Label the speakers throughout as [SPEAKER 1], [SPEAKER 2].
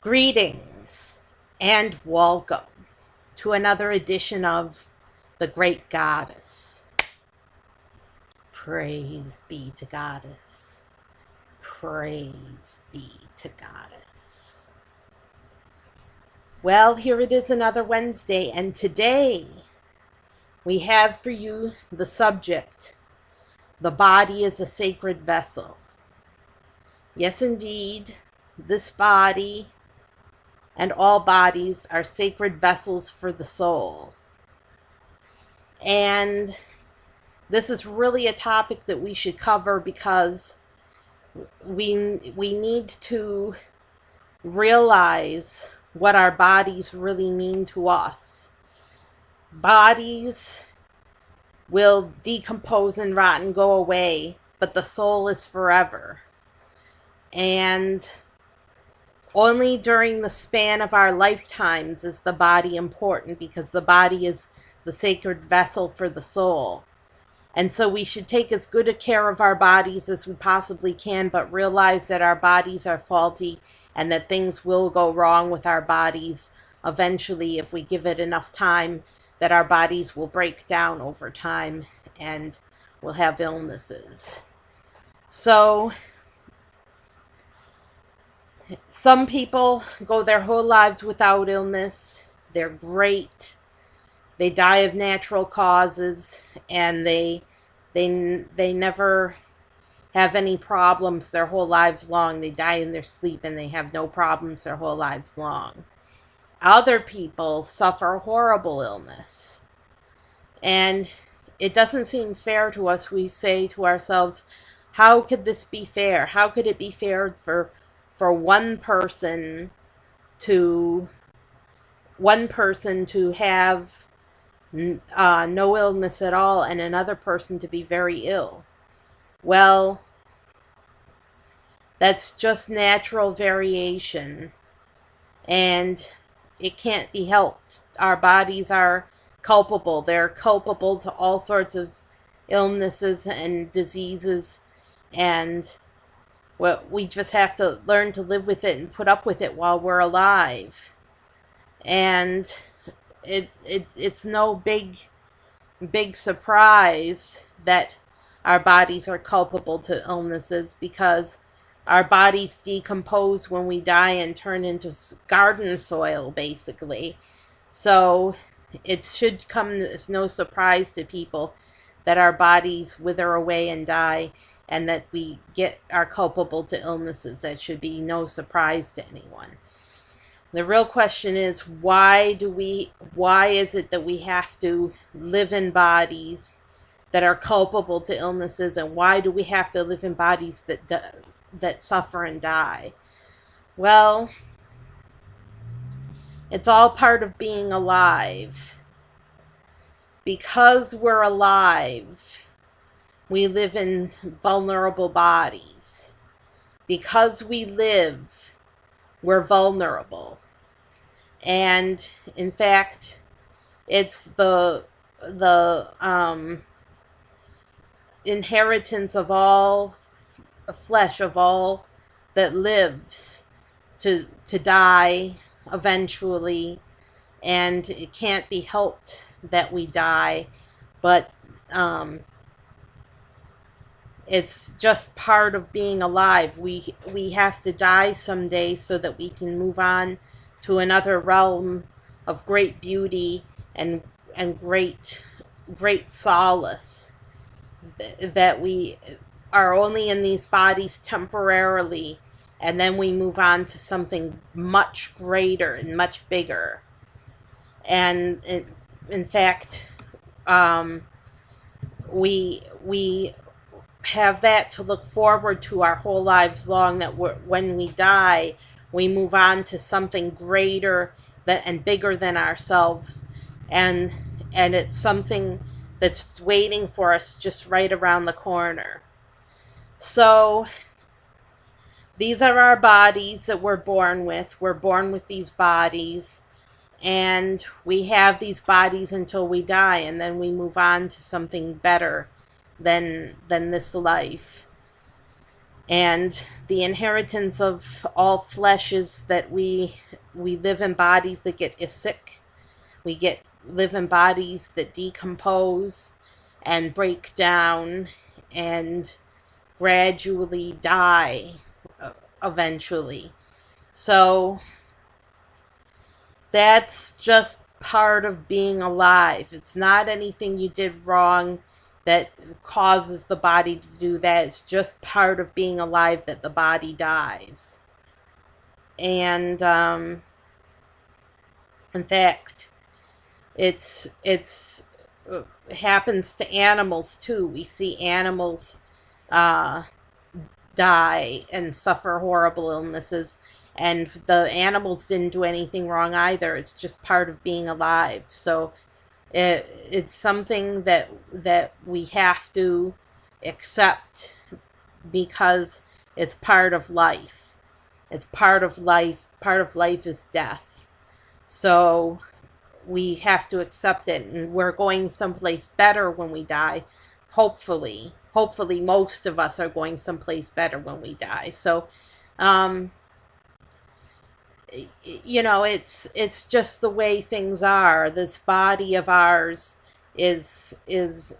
[SPEAKER 1] Greetings and welcome to another edition of The Great Goddess. Praise be to Goddess. Praise be to Goddess. Well, here it is, another Wednesday, and today we have for you the subject, the body is a sacred vessel. Yes, indeed, this body and all bodies are sacred vessels for the soul. And this is really a topic that we should cover because we need to realize what our bodies really mean to us. Bodies will decompose and rot and go away, but the soul is forever. And only during the span of our lifetimes is the body important, because the body is the sacred vessel for the soul. And so we should take as good a care of our bodies as we possibly can, but realize that our bodies are faulty and that things will go wrong with our bodies eventually if we give it enough time, that our bodies will break down over time and we'll have illnesses. So some people go their whole lives without illness. They're great. They die of natural causes, and they never have any problems their whole lives long. They die in their sleep and they have no problems their whole lives long. Other people suffer horrible illness, and it doesn't seem fair to us. We say to ourselves, how could this be fair? How could it be fair for one person to have no illness at all and another person to be very ill? Well, that's just natural variation, and it can't be helped. Our bodies are culpable. They're culpable to all sorts of illnesses and diseases, and we just have to learn to live with it and put up with it while we're alive. And it's no big surprise that our bodies are culpable to illnesses, because our bodies decompose when we die and turn into garden soil, basically. So it should come as no surprise to people that our bodies wither away and die, and that we are culpable to illnesses. That should be no surprise to anyone. The real question is, why is it that we have to live in bodies that are culpable to illnesses, and why do we have to live in bodies that suffer and die? Well, it's all part of being alive. Because we're alive, we live in vulnerable bodies. Because we live, we're vulnerable. And in fact, it's the inheritance of all flesh, of all that lives, to die eventually. And it can't be helped that we die, but it's just part of being alive. We have to die someday so that we can move on to another realm of great beauty and great solace. That we are only in these bodies temporarily, and then we move on to something much greater and much bigger. And in fact, we have that to look forward to our whole lives long, that when we die, we move on to something greater and bigger than ourselves, and it's something that's waiting for us just right around the corner. So these are our bodies that we're born with. We're born with these bodies, and we have these bodies until we die, and then we move on to something better than this life. And the inheritance of all flesh is that we live in bodies that get sick. Live in bodies that decompose and break down and gradually die eventually. So that's just part of being alive. It's not anything you did wrong that causes the body to do that. It's just part of being alive that the body dies. And in fact, it's happens to animals too. We see animals uh, die and suffer horrible illnesses, and the animals didn't do anything wrong either. It's just part of being alive. So it's something that we have to accept because it's part of life. It's part of life. Part of life is death. So we have to accept it, and we're going someplace better when we die. Hopefully most of us are going someplace better when we die. So it's just the way things are. This body of ours is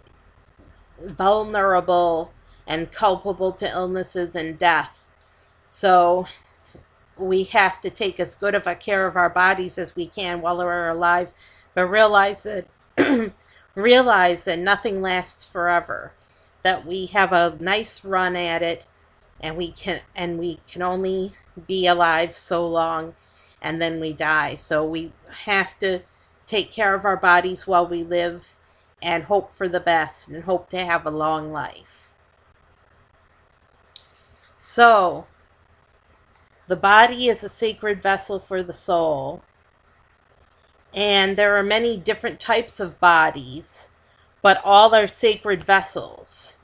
[SPEAKER 1] vulnerable and culpable to illnesses and death. So we have to take as good of a care of our bodies as we can while we're alive, but realize that realize that nothing lasts forever, that we have a nice run at it, and we can only be alive so long, and then we die. So we have to take care of our bodies while we live and hope for the best and hope to have a long life. So the body is a sacred vessel for the soul. And there are many different types of bodies, but all are sacred vessels.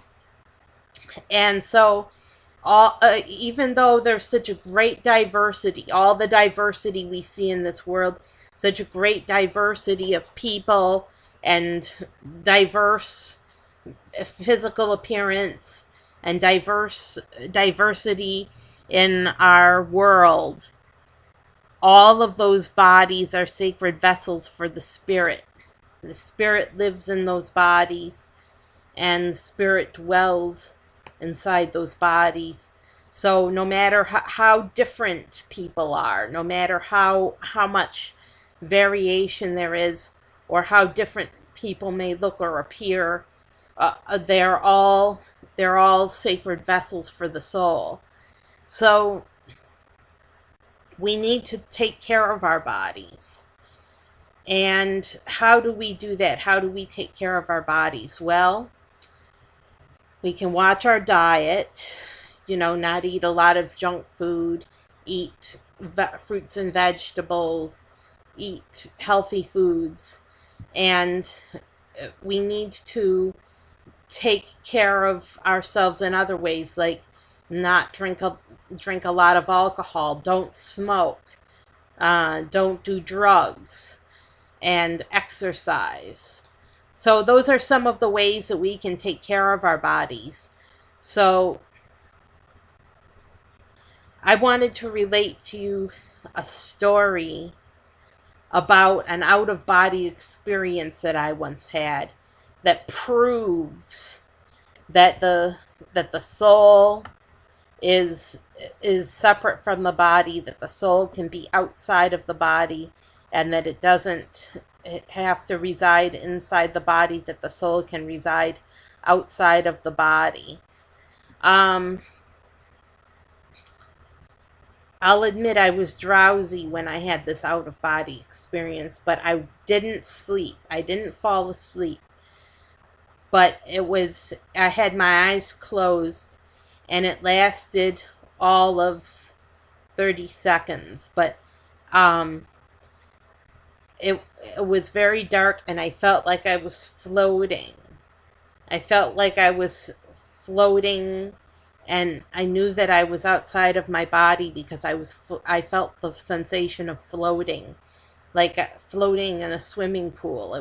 [SPEAKER 1] And so, even though there's such a great diversity, all the diversity we see in this world, such a great diversity of people and diverse physical appearance and diversity in our world, all of those bodies are sacred vessels for the spirit. The spirit lives in those bodies, and the spirit dwells inside those bodies. So no matter how different people are, no matter how much variation there is, or how different people may look or appear, they're all sacred vessels for the soul. So we need to take care of our bodies. And how do we do that? How do we take care of our bodies? Well, we can watch our diet, not eat a lot of junk food, eat fruits and vegetables, eat healthy foods, and we need to take care of ourselves in other ways, like not drink a lot of alcohol, don't smoke, don't do drugs, and exercise. So those are some of the ways that we can take care of our bodies. So I wanted to relate to you a story about an out-of-body experience that I once had that proves that the soul is separate from the body, that the soul can be outside of the body, and that it doesn't have to reside inside the body, that the soul can reside outside of the body. I'll admit I was drowsy when I had this out-of-body experience, but I didn't sleep. I didn't fall asleep. But I had my eyes closed, and it lasted all of 30 seconds. But it was very dark, and I felt like I was floating. I felt like I was floating, and I knew that I was outside of my body because I felt the sensation of floating, like floating in a swimming pool.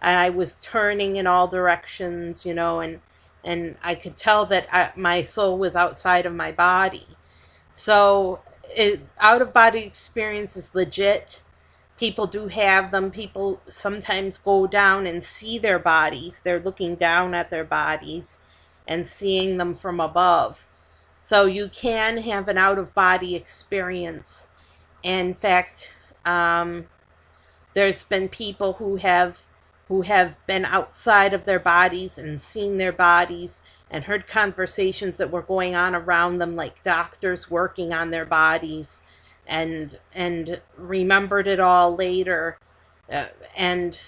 [SPEAKER 1] And I was turning in all directions, and and I could tell that my soul was outside of my body. So out of body experience is legit. People do have them. People sometimes go down and see their bodies. They're looking down at their bodies and seeing them from above. So you can have an out of body experience. In fact, there's been people who have been outside of their bodies and seen their bodies and heard conversations that were going on around them, like doctors working on their bodies, and remembered it all later, and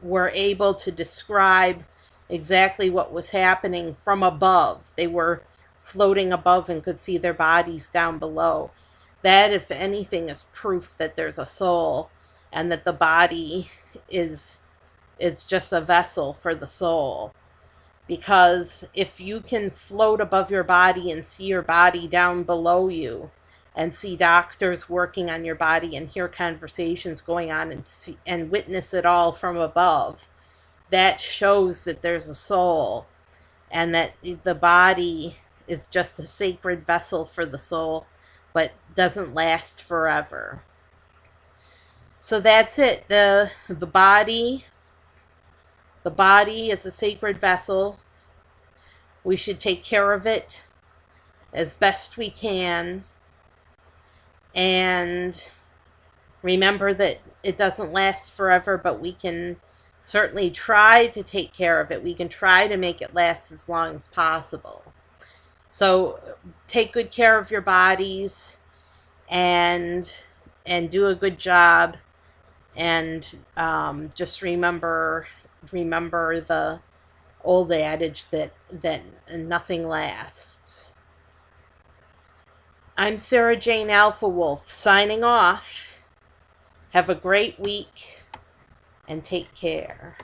[SPEAKER 1] were able to describe exactly what was happening from above. They were floating above and could see their bodies down below. That, if anything, is proof that there's a soul, and that the body is just a vessel for the soul. Because if you can float above your body and see your body down below you, and see doctors working on your body and hear conversations going on, and witness it all from above, that shows that there's a soul, and that the body is just a sacred vessel for the soul, but doesn't last forever. So that's it. The body is a sacred vessel. We should take care of it as best we can, and remember that it doesn't last forever, but we can certainly try to take care of it. We can try to make it last as long as possible. So take good care of your bodies, and do a good job, and just remember the old adage that nothing lasts. I'm Sarah Jane Alpha Wolf, signing off. Have a great week, and take care.